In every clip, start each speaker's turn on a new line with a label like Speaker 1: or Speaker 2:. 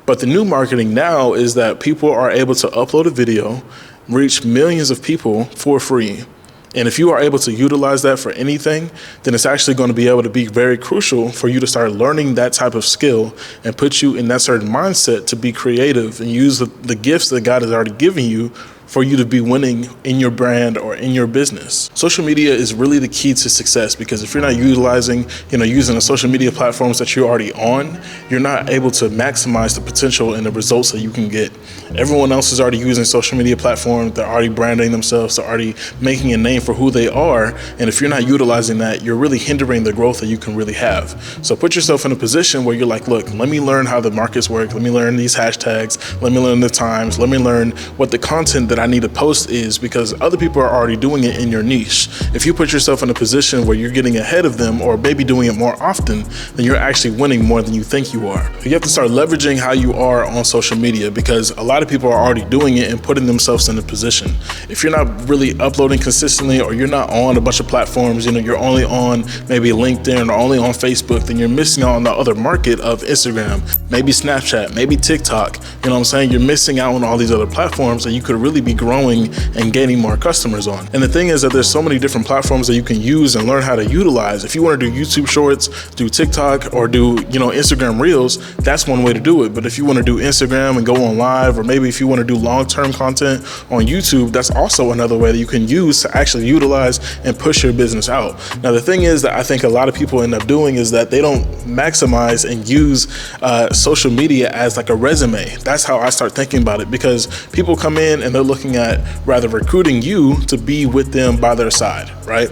Speaker 1: But the new marketing now is that people are able to upload a video, reach millions of people for free. And if you are able to utilize that for anything, then it's actually going to be able to be very crucial for you to start learning that type of skill and put you in that certain mindset to be creative and use the gifts that God has already given you for you to be winning in your brand or in your business. Social media is really the key to success, because if you're not utilizing, using the social media platforms that you're already on, you're not able to maximize the potential and the results that you can get. Everyone else is already using social media platforms. They're already branding themselves. They're already making a name for who they are. And if you're not utilizing that, you're really hindering the growth that you can really have. So put yourself in a position where you're like, look, let me learn how the markets work. Let me learn these hashtags. Let me learn the times. Let me learn what the content that I need to post is, because other people are already doing it in your niche. If you put yourself in a position where you're getting ahead of them, or maybe doing it more often, then you're actually winning more than you think you are. You have to start leveraging how you are on social media, because a lot of people are already doing it and putting themselves in a position. If you're not really uploading consistently, or you're not on a bunch of platforms, you're only on maybe LinkedIn or only on Facebook, then you're missing out on the other market of Instagram, maybe Snapchat, maybe TikTok. You know what I'm saying? You're missing out on all these other platforms that you could really be growing and gaining more customers on. And the thing is that there's so many different platforms that you can use and learn how to utilize. If you want to do YouTube Shorts, do TikTok, or do Instagram Reels, that's one way to do it. But if you want to do Instagram and go on live, or maybe if you want to do long-term content on YouTube, that's also another way that you can use to actually utilize and push your business out. Now, the thing is that I think a lot of people end up doing is that they don't maximize and use social media as like a resume. That's how I start thinking about it, because people come in and they're looking at rather recruiting you to be with them by their side, right?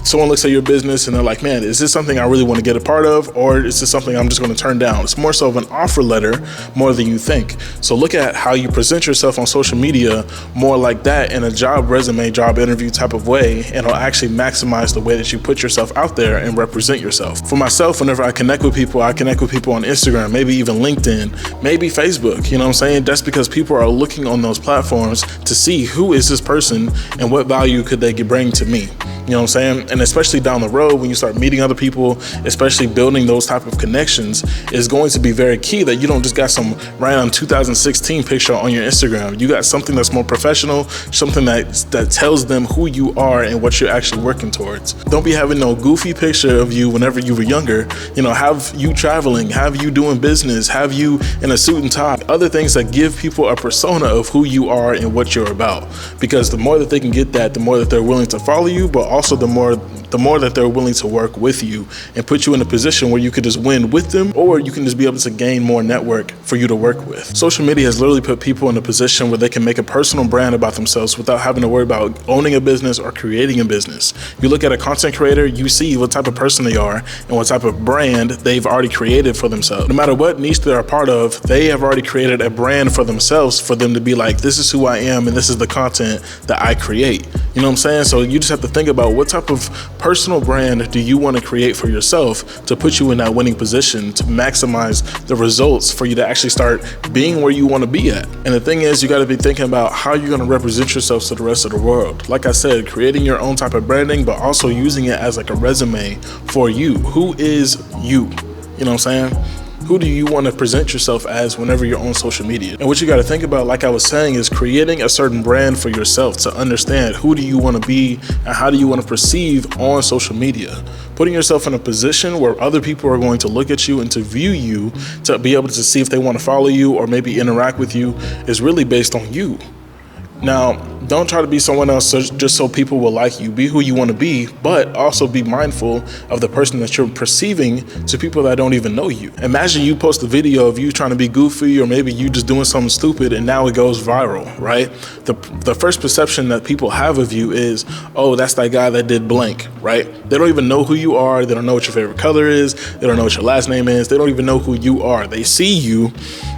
Speaker 1: Someone looks at your business and they're like, man, is this something I really want to get a part of, or is this something I'm just going to turn down? It's more so of an offer letter more than you think. So look at how you present yourself on social media more like that, in a job resume, job interview type of way, and it'll actually maximize the way that you put yourself out there and represent yourself. For myself, whenever I connect with people on Instagram, maybe even LinkedIn, maybe Facebook, you know what I'm saying? That's because people are looking on those platforms to see who is this person and what value could they bring to me. You know what I'm saying? And especially down the road, when you start meeting other people, especially building those type of connections, is going to be very key that you don't just got some random 2016 picture on your Instagram. You got something that's more professional, something that tells them who you are and what you're actually working towards. Don't be having no goofy picture of you whenever you were younger. Have you traveling, have you doing business, have you in a suit and tie, other things that give people a persona of who you are and what you're about. Because the more that they can get that, the more that they're willing to follow you, but also the more that they're willing to work with you and put you in a position where you could just win with them, or you can just be able to gain more network for you to work with. Social media has literally put people in a position where they can make a personal brand about themselves without having to worry about owning a business or creating a business. You look at a content creator, you see what type of person they are and what type of brand they've already created for themselves. No matter what niche they're a part of, they have already created a brand for themselves, for them to be like, this is who I am and this is the content that I create. You know what I'm saying? So you just have to think about what type of personal brand do you want to create for yourself to put you in that winning position, to maximize the results for you to actually start being where you want to be at. And the thing is, you got to be thinking about how you're going to represent yourself to the rest of the world. Like I said, creating your own type of branding, but also using it as like a resume for you. Who is you? You know what I'm saying? Who do you want to present yourself as whenever you're on social media? And what you got to think about, like I was saying, is creating a certain brand for yourself to understand who do you want to be and how do you want to perceive on social media. Putting yourself in a position where other people are going to look at you and to view you, to be able to see if they want to follow you or maybe interact with you, is really based on you. Now, don't try to be someone else just so people will like you. Be who you want to be, but also be mindful of the person that you're perceiving to people that don't even know you. Imagine you post a video of you trying to be goofy, or maybe you just doing something stupid, and now it goes viral, right? The first perception that people have of you is, oh, that's that guy that did blank, right? They don't even know who you are. They don't know what your favorite color is. They don't know what your last name is. They don't even know who you are. They see you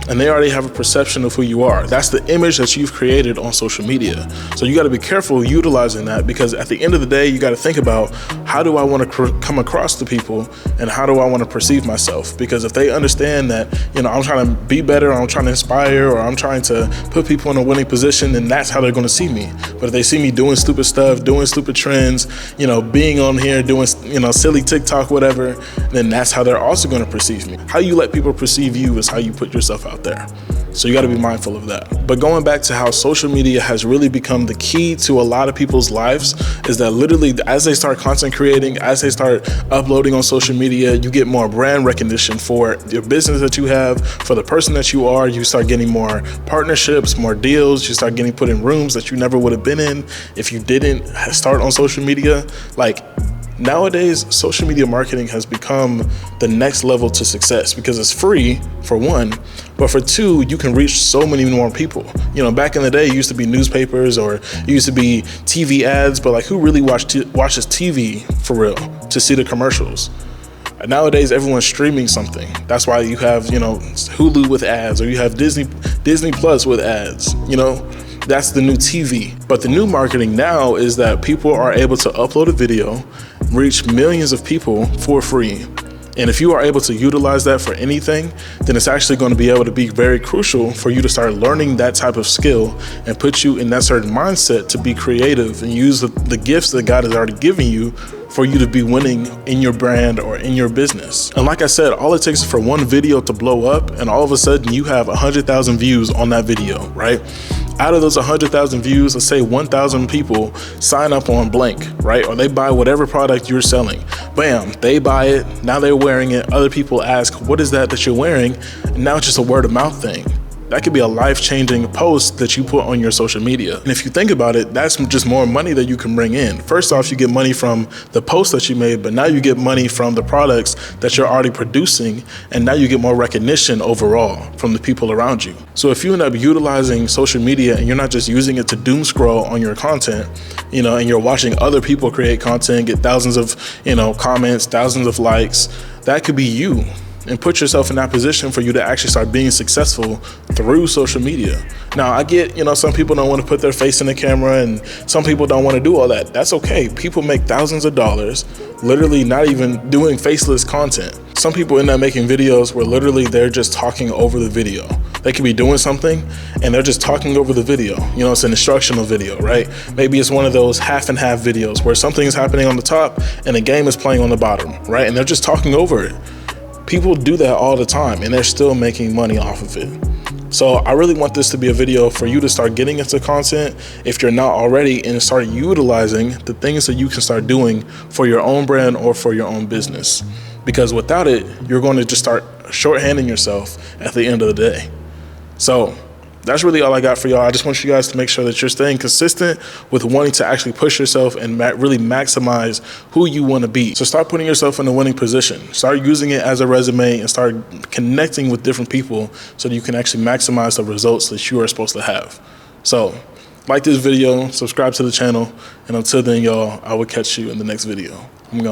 Speaker 1: and they already have a perception of who you are. That's the image that you've created on social media. So you got to be careful utilizing that, because at the end of the day, you got to think about, how do I want to come across to people and how do I want to perceive myself? Because if they understand that, I'm trying to be better, or I'm trying to inspire, or I'm trying to put people in a winning position, then that's how they're going to see me. But if they see me doing stupid stuff, doing stupid trends, being on here, doing, silly TikTok, whatever, then that's how they're also going to perceive me. How you let people perceive you is how you put yourself out out there. So you got to be mindful of that. But going back to how social media has really become the key to a lot of people's lives is that literally as they start content creating, as they start uploading on social media, you get more brand recognition for your business that you have, for the person that you are. You start getting more partnerships, more deals. You start getting put in rooms that you never would have been in if you didn't start on social media. Like, nowadays, social media marketing has become the next level to success because it's free, for one, but for two, you can reach so many more people. You know, back in the day, it used to be newspapers or it used to be TV ads, but like, who really watches TV for real to see the commercials? Nowadays, everyone's streaming something. That's why you have, you know, Hulu with ads, or you have Disney Plus with ads, you know? That's the new TV. But the new marketing now is that people are able to upload a video, reach millions of people for free. And if you are able to utilize that for anything, then it's actually going to be able to be very crucial for you to start learning that type of skill and put you in that certain mindset to be creative and use the gifts that God has already given you for you to be winning in your brand or in your business. And like I said, all it takes is for one video to blow up and all of a sudden you have 100,000 views on that video, right? Out of those 100,000 views, let's say 1,000 people sign up on blank, right? Or they buy whatever product you're selling. Bam, they buy it, now they're wearing it. Other people ask, what is that you're wearing? And now it's just a word of mouth thing. That could be a life-changing post that you put on your social media. And if you think about it, that's just more money that you can bring in. First off, you get money from the post that you made, but now you get money from the products that you're already producing, and now you get more recognition overall from the people around you. So if you end up utilizing social media and you're not just using it to doom scroll on your content, you know, and you're watching other people create content, get thousands of, you know, comments, thousands of likes, that could be you. And put yourself in that position for you to actually start being successful through social media. Now, I get, you know, some people don't want to put their face in the camera and some people don't want to do all that. That's okay. People make thousands of dollars literally not even doing faceless content. Some people end up making videos where literally they're just talking over the video. They could be doing something and they're just talking over the video. You know, it's an instructional video, right? Maybe it's one of those half and half videos where something is happening on the top and the game is playing on the bottom, right? And they're just talking over it. People do that all the time and they're still making money off of it. So I really want this to be a video for you to start getting into content if you're not already, and start utilizing the things that you can start doing for your own brand or for your own business. Because without it, you're going to just start shorthanding yourself at the end of the day. So that's really all I got for y'all. I just want you guys to make sure that you're staying consistent with wanting to actually push yourself and really maximize who you want to be. So start putting yourself in a winning position. Start using it as a resume and start connecting with different people so that you can actually maximize the results that you are supposed to have. So like this video, subscribe to the channel, and until then, y'all, I will catch you in the next video. I'm gone.